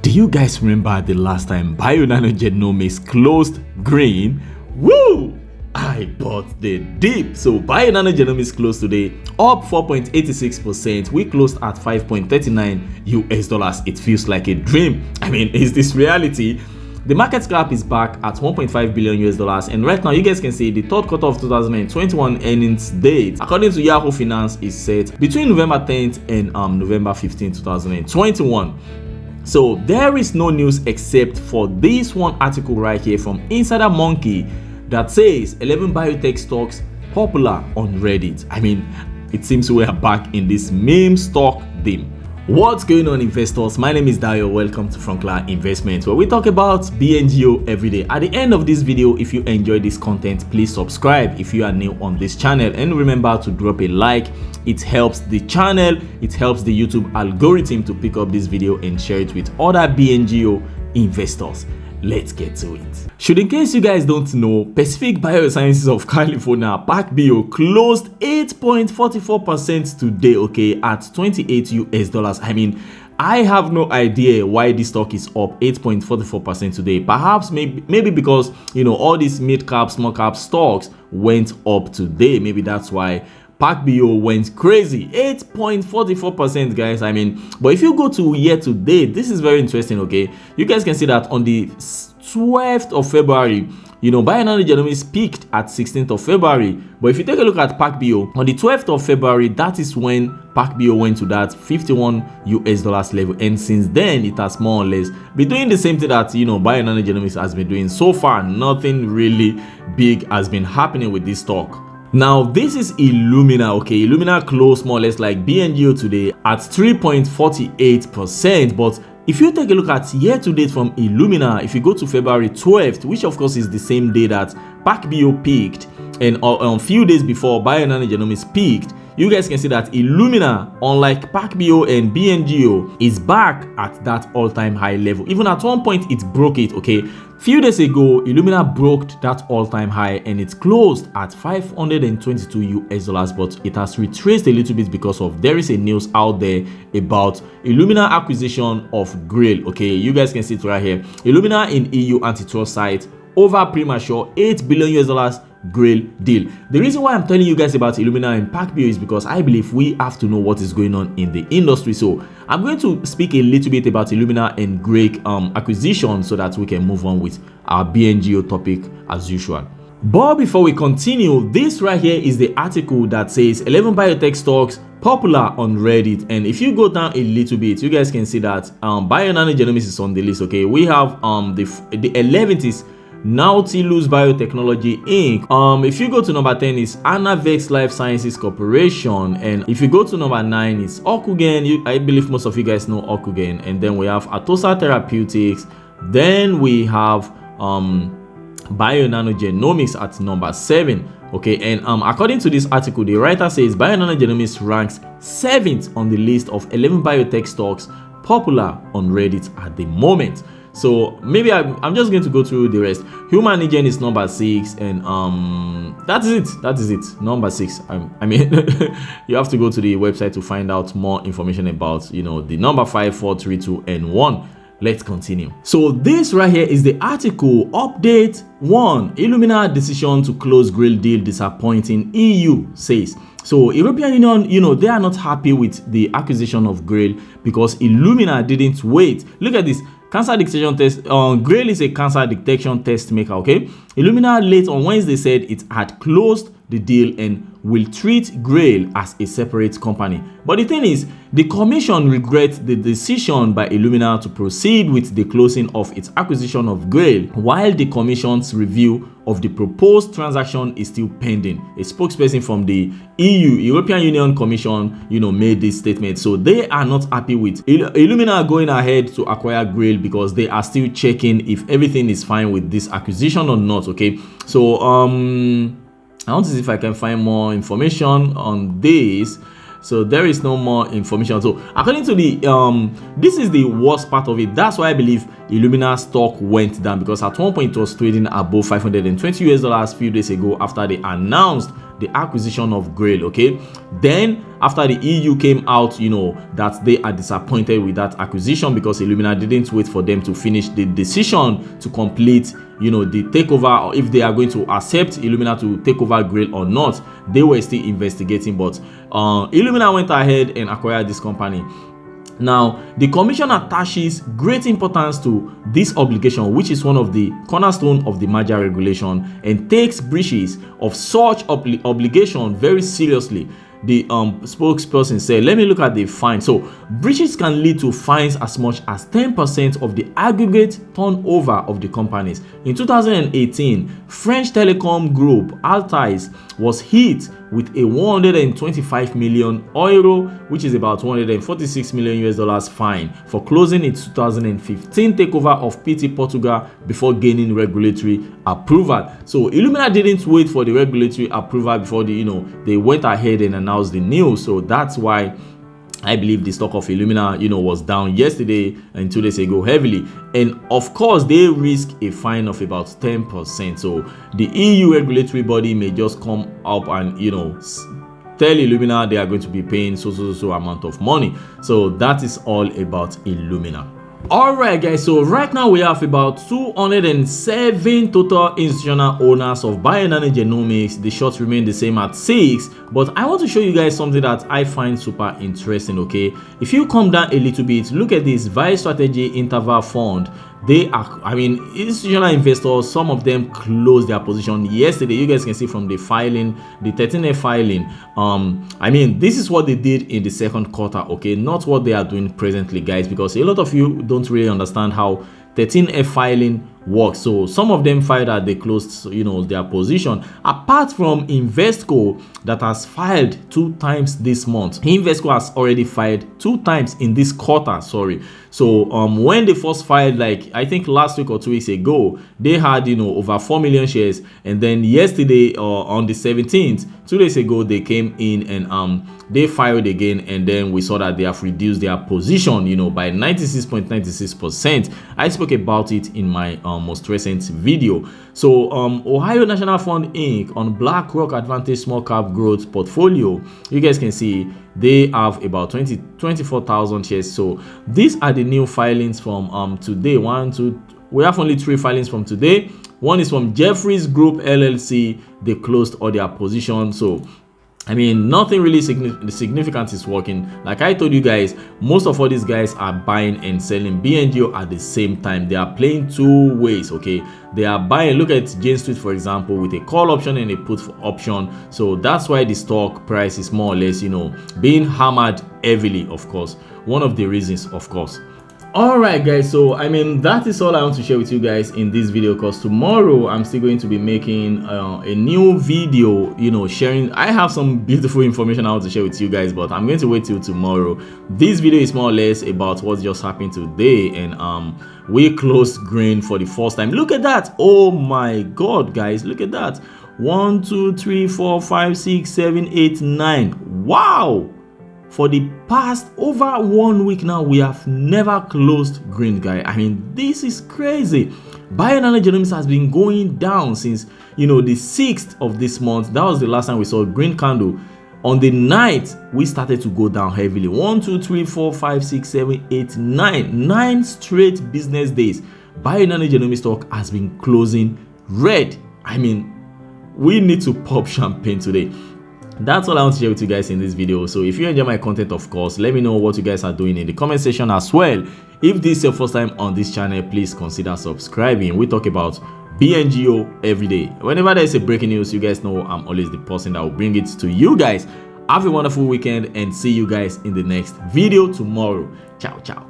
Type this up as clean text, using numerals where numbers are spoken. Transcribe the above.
Do you guys remember the last time Bionano Genomics closed green? Woo! I bought the dip. So Bionano Genomics closed today up 4.86%. We closed at $5.39. It feels like a dream. I mean, is this reality? The market cap is back at $1.5 billion, and right now you guys can see the third quarter of 2021 earnings date, according to Yahoo Finance, is set between November 10th and November 15th, 2021. So there is no news except for this one article right here from Insider Monkey that says 11 biotech stocks popular on Reddit. I mean, it seems we are back in this meme stock theme. What's going on, investors? My name is Dayo. Welcome to Frunkla Investment, where we talk about BNGO every day. At the end of this video, if you enjoy this content, please subscribe if you are new on this channel, and remember to drop a like. It helps the channel, it helps the YouTube algorithm to pick up this video and share it with other BNGO investors. Let's get to it. Should in case you guys don't know, Pacific Biosciences of California, PACB, closed 8.44% today, okay, at $28. I mean, I have no idea why this stock is up 8.44% today. Perhaps maybe because, you know, all these mid cap, small cap stocks went up today. Maybe that's why PACB went crazy. 8.44%, guys. I mean, but if you go to year to date, this is very interesting. Okay, you guys can see that on the 12th of February, you know, Bionano Genomics peaked at 16th of February. But if you take a look at PACB on the 12th of February, that is when PACB went to that $51 level, and since then it has more or less been doing the same thing that, you know, Bionano Genomics has been doing. So far, nothing really big has been happening with this stock. Now, this is Illumina, okay? Illumina closed more or less like BNGO today at 3.48%. But if you take a look at year to date from Illumina, if you go to February 12th, which of course is the same day that PACB peaked, and a few days before Bionano Genomics peaked, you guys can see that Illumina, unlike PACB and BNGO, is back at that all-time high level. Even at one point, it broke it, okay? Few days ago, Illumina broke that all-time high and it closed at $522, but it has retraced a little bit because of there is a news out there about Illumina acquisition of Grail, okay? You guys can see it right here. Illumina in EU antitrust site over premature $8 billion Grail deal. The reason why I'm telling you guys about Illumina and PACB is because I believe we have to know what is going on in the industry. So I'm going to speak a little bit about Illumina and Grail acquisition so that we can move on with our BNGO topic as usual. But before we continue, this right here is the article that says 11 biotech stocks popular on Reddit. And if you go down a little bit, you guys can see that Bionano Genomics is on the list. Okay, we have the 11th is Nautilus Biotechnology Inc. If you go to number 10 is Anavex Life Sciences Corporation, and if you go to number 9 is Okugen. I believe most of you guys know Okugen. And then we have Atosa Therapeutics. Then we have Bionano Genomics at number 7. Okay, and according to this article, the writer says Bionano Genomics ranks 7th on the list of 11 biotech stocks popular on Reddit at the moment. So maybe I'm just going to go through the rest. Humanigen is number 6, and that is it. Number 6. I mean, you have to go to the website to find out more information about, you know, the number 5, 4, 3, 2, and 1. Let's continue. So this right here is the article. Update 1: Illumina decision to close Grail deal disappointing, EU says. So European Union, you know, they are not happy with the acquisition of Grail because Illumina didn't wait. Look at this. Cancer detection test. Grail is a cancer detection test maker, okay? Illumina late on Wednesday said it had closed the deal and will treat Grail as a separate company. But the thing is, the commission regrets the decision by Illumina to proceed with the closing of its acquisition of Grail, while the commission's review of the proposed transaction is still pending. A spokesperson from the European Union Commission, you know, made this statement. So they are not happy with Illumina going ahead to acquire Grail because they are still checking if everything is fine with this acquisition or not, okay? So I want to see if I can find more information on this. So there is no more information. So according to the this is the worst part of it. That's why I believe Illumina stock went down, because at one point it was trading above $520 few days ago after they announced the acquisition of Grail. Okay, then after the EU came out, that they are disappointed with that acquisition because Illumina didn't wait for them to finish the decision to complete the takeover, or if they are going to accept Illumina to take over Grail or not. They were still investigating, but Illumina went ahead and acquired this company. Now, the commission attaches great importance to this obligation, which is one of the cornerstone of the merger regulation, and takes breaches of such obligation very seriously. The spokesperson said, let me look at the fine. So breaches can lead to fines as much as 10% of the aggregate turnover of the companies. In 2018, French telecom group Altice was hit with a 125 million euro, which is about 146 million US dollars fine for closing its 2015 takeover of PT Portugal before gaining regulatory approval. So Illumina didn't wait for the regulatory approval before they went ahead and announced the news. So that's why I believe the stock of Illumina, was down yesterday and 2 days ago heavily. And of course, they risk a fine of about 10%. So the EU regulatory body may just come up and, tell Illumina they are going to be paying so amount of money. So that is all about Illumina. Alright guys, so right now we have about 207 total institutional owners of Bionano Genomics. The shorts remain the same at 6, but I want to show you guys something that I find super interesting. Okay, if you come down a little bit, look at this Vice Strategy Interval Fund. They are, institutional investors, some of them closed their position yesterday. You guys can see from the filing, the 13F filing. This is what they did in the second quarter, okay, not what they are doing presently, guys, because a lot of you don't really understand how 13F filing works. So some of them filed that they closed their position, apart from Investco that has filed 2 times this month. Investco has already filed 2 times in this quarter, sorry. So when they first filed, like I think last week or 2 weeks ago, they had over 4 million shares, and then yesterday on the 17th, 2 days ago, they came in and they filed again, and then we saw that they have reduced their position by 96.96%. I spoke about it in my most recent video. So Ohio National Fund Inc. on BlackRock Advantage Small Cap Growth portfolio, you guys can see they have about 24,000 shares. So these are the new filings from today. We have only 3 filings from today. One is from Jeffries Group LLC. They closed all their positions. So nothing really significant is working. Like I told you guys, most of all these guys are buying and selling BNGO at the same time. They are playing 2 ways, okay? They are buying. Look at Jane Street, for example, with a call option and a put option. So that's why the stock price is more or less, being hammered heavily, of course. One of the reasons, of course. Alright guys, so that is all I want to share with you guys in this video, because tomorrow I'm still going to be making a new video, sharing. I have some beautiful information I want to share with you guys, but I'm going to wait till tomorrow. This video is more or less about what just happened today, and we closed green for the first time. Look at that. Oh my god, guys, look at that. 1 2 3 4 5 6 7 8 9. Wow. For the past over 1 week now, we have never closed green, guy. This is crazy. Bionano Genomics has been going down since the 6th of this month. That was the last time we saw a green candle. On the 9th, we started to go down heavily. 1 2 3 4 5 6 7 8 9. 9 straight business days. Bionano Genomics stock has been closing red. We need to pop champagne today. That's all I want to share with you guys in this video. So if you enjoy my content, of course, let me know what you guys are doing in the comment section as well. If this is your first time on this channel, please consider subscribing. We talk about BNGO every day. Whenever there's a breaking news, you guys know I'm always the person that will bring it to you guys. Have a wonderful weekend and see you guys in the next video tomorrow. Ciao, ciao.